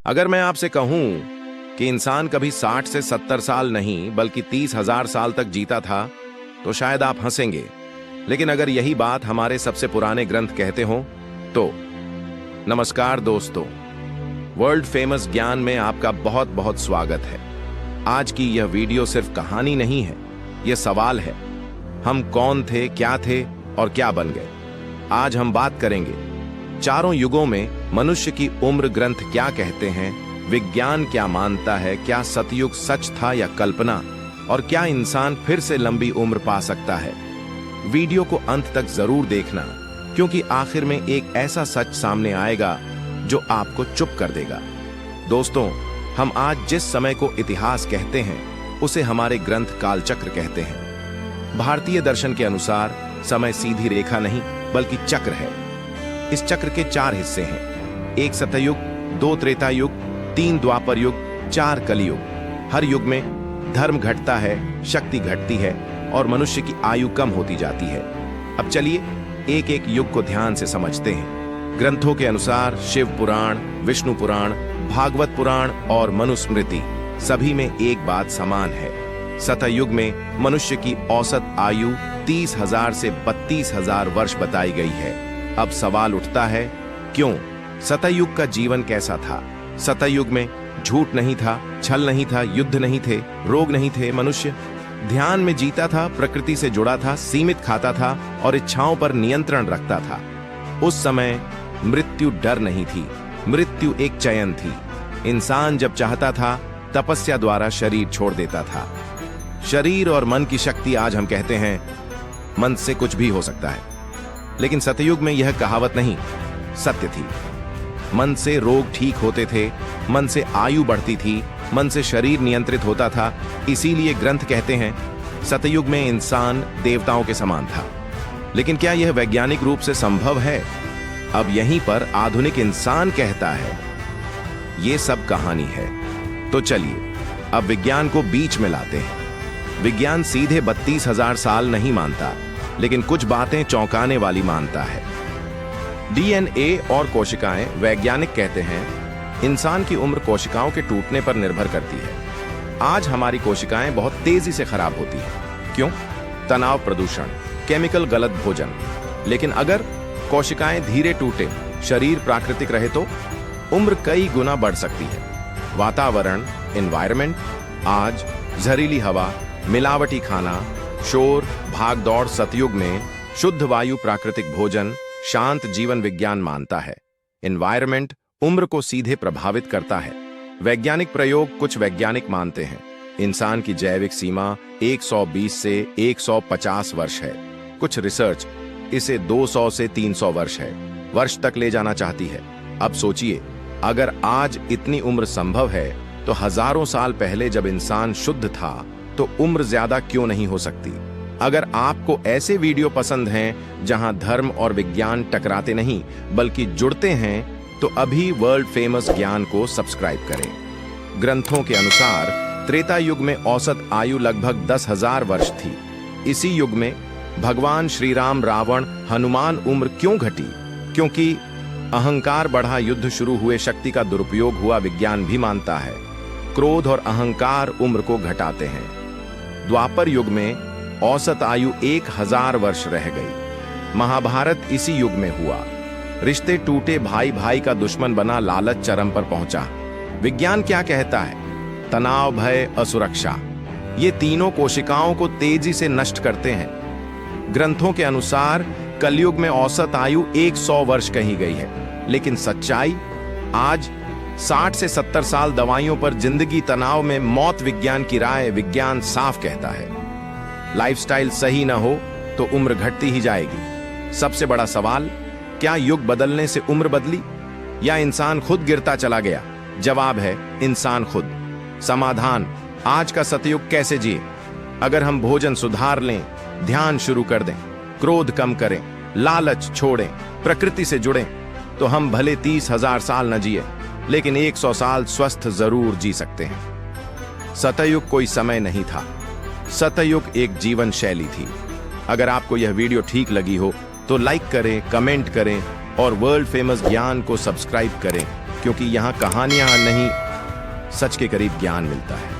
अगर मैं आपसे कहूं कि इंसान कभी 60 से 70 साल नहीं बल्कि 30,000 साल तक जीता था तो शायद आप हंसेंगे। लेकिन अगर यही बात हमारे सबसे पुराने ग्रंथ कहते हो तो नमस्कार दोस्तों, वर्ल्ड फेमस ज्ञान में आपका बहुत बहुत स्वागत है। आज की यह वीडियो सिर्फ कहानी नहीं है, यह सवाल है, हम कौन थे, क्या थे और क्या बन गए। आज हम बात करेंगे चारों युगों में मनुष्य की उम्र ग्रंथ क्या कहते हैं, विज्ञान क्या मानता है, क्या सतयुग सच था या कल्पना, और क्या इंसान फिर से लंबी उम्र पा सकता है। वीडियो को अंत तक जरूर देखना, क्योंकि आखिर में एक ऐसा सच सामने आएगा जो आपको चुप कर देगा। दोस्तों, हम आज जिस समय को इतिहास कहते हैं उसे हमारे ग्रंथ कालचक्र कहते हैं। भारतीय दर्शन के अनुसार समय सीधी रेखा नहीं बल्कि चक्र है। इस चक्र के 4 हिस्से हैं, 1 सतयुग, 2 त्रेता युग, 3 द्वापर युग, 4 कलियुग। हर युग में धर्म घटता है, शक्ति घटती है और मनुष्य की आयु कम होती जाती है। अब चलिए एक एक युग को ध्यान से समझते हैं। ग्रंथों के अनुसार शिव पुराण, विष्णु पुराण, भागवत पुराण और मनुस्मृति सभी में एक बात समान है। सतयुग में मनुष्य की औसत आयु 30,000 से 32,000 वर्ष बताई गई है। अब सवाल उठता है, क्यों? सतयुग का जीवन कैसा था? सतयुग में झूठ नहीं था, छल नहीं था, युद्ध नहीं थे, रोग नहीं थे। मनुष्य ध्यान में जीता था, प्रकृति से जुड़ा था, सीमित खाता था और इच्छाओं पर नियंत्रण रखता था। उस समय मृत्यु डर नहीं थी, मृत्यु एक चयन थी। इंसान जब चाहता था तपस्या द्वारा शरीर छोड़ देता था। शरीर और मन की शक्ति, आज हम कहते हैं मन से कुछ भी हो सकता है, लेकिन सतयुग में यह कहावत नहीं, सत्य थी। मन से रोग ठीक होते थे, मन से आयु बढ़ती थी, मन से शरीर नियंत्रित होता था। इसीलिए ग्रंथ कहते हैं सतयुग में इंसान देवताओं के समान था। लेकिन क्या यह वैज्ञानिक रूप से संभव है? अब यहीं पर आधुनिक इंसान कहता है यह सब कहानी है। तो चलिए अब विज्ञान को बीच में लाते हैं। विज्ञान सीधे 32,000 साल नहीं मानता, लेकिन कुछ बातें चौंकाने वाली मानता है। डीएनए और कोशिकाएं, वैज्ञानिक कहते हैं इंसान की उम्र कोशिकाओं के टूटने पर निर्भर करती है। आज हमारी कोशिकाएं बहुत तेजी से खराब होती हैं। क्यों? तनाव, प्रदूषण, केमिकल, गलत भोजन। लेकिन अगर कोशिकाएं धीरे टूटे, शरीर प्राकृतिक रहे तो उम्र कई गुना बढ़ सकती है। वातावरण, एनवायरनमेंट, आज जहरीली हवा, मिलावटी खाना, शोर, भाग दौड़। सतयुग में शुद्ध वायु, प्राकृतिक भोजन, शांत जीवन विज्ञान मानता है। एनवायरनमेंट उम्र को सीधे प्रभावित करता है। वैज्ञानिक प्रयोग, कुछ वैज्ञानिक मानते हैं इंसान की जैविक सीमा 120 से 150 वर्ष है। कुछ रिसर्च इसे 200 से 300 वर्ष है, वर्ष तक ले जाना चाहती है। अब सोचिए, अगर आज इतनी उम्र संभव है तो हजारों साल पहले जब इंसान शुद्ध था तो उम्र ज्यादा क्यों नहीं हो सकती? अगर आपको ऐसे वीडियो पसंद हैं जहां धर्म और विज्ञान टकराते नहीं बल्कि जुड़ते हैं, तो अभी वर्ल्ड फेमस ज्ञान को सब्सक्राइब करें। ग्रंथों के अनुसार त्रेता युग में औसत आयु लगभग 10,000 वर्ष थी। इसी युग में भगवान श्री राम, रावण, हनुमान उम्र क्यों घटी? क्योंकि अहंकार बढ़ा, युद्ध शुरू हुए, शक्ति का दुरुपयोग हुआ। विज्ञान भी मानता है क्रोध और अहंकार उम्र को घटाते हैं। द्वापर युग में औसत आयु 1000 वर्ष रह गई। महाभारत इसी युग में हुआ। रिश्ते टूटे, भाई भाई का दुश्मन बना, लालच चरम पर पहुंचा। विज्ञान क्या कहता है? तनाव, भय, असुरक्षा, ये तीनों कोशिकाओं को तेजी से नष्ट करते हैं। ग्रंथों के अनुसार कलयुग में औसत आयु 100 वर्ष कही गई है, लेकिन सच्चाई आज 60 से 70 साल, दवाइयों पर जिंदगी, तनाव में मौत। विज्ञान की राय, विज्ञान साफ कहता है लाइफस्टाइल सही ना हो तो उम्र घटती ही जाएगी। सबसे बड़ा सवाल, क्या युग बदलने से उम्र बदली या इंसान खुद गिरता चला गया? जवाब है इंसान खुद। समाधान, आज का सतयुग कैसे जिए? अगर हम भोजन सुधार लें, ध्यान शुरू कर दें, क्रोध कम करें, लालच छोड़ें, प्रकृति से जुड़ें, तो हम भले 30,000 साल न जिए, लेकिन 100 साल स्वस्थ जरूर जी सकते हैं। सतयुग कोई समय नहीं था, सतयुग एक जीवन शैली थी। अगर आपको यह वीडियो ठीक लगी हो तो लाइक करें, कमेंट करें और वर्ल्ड फेमस ज्ञान को सब्सक्राइब करें। क्योंकि यहाँ कहानियां नहीं, सच के करीब ज्ञान मिलता है।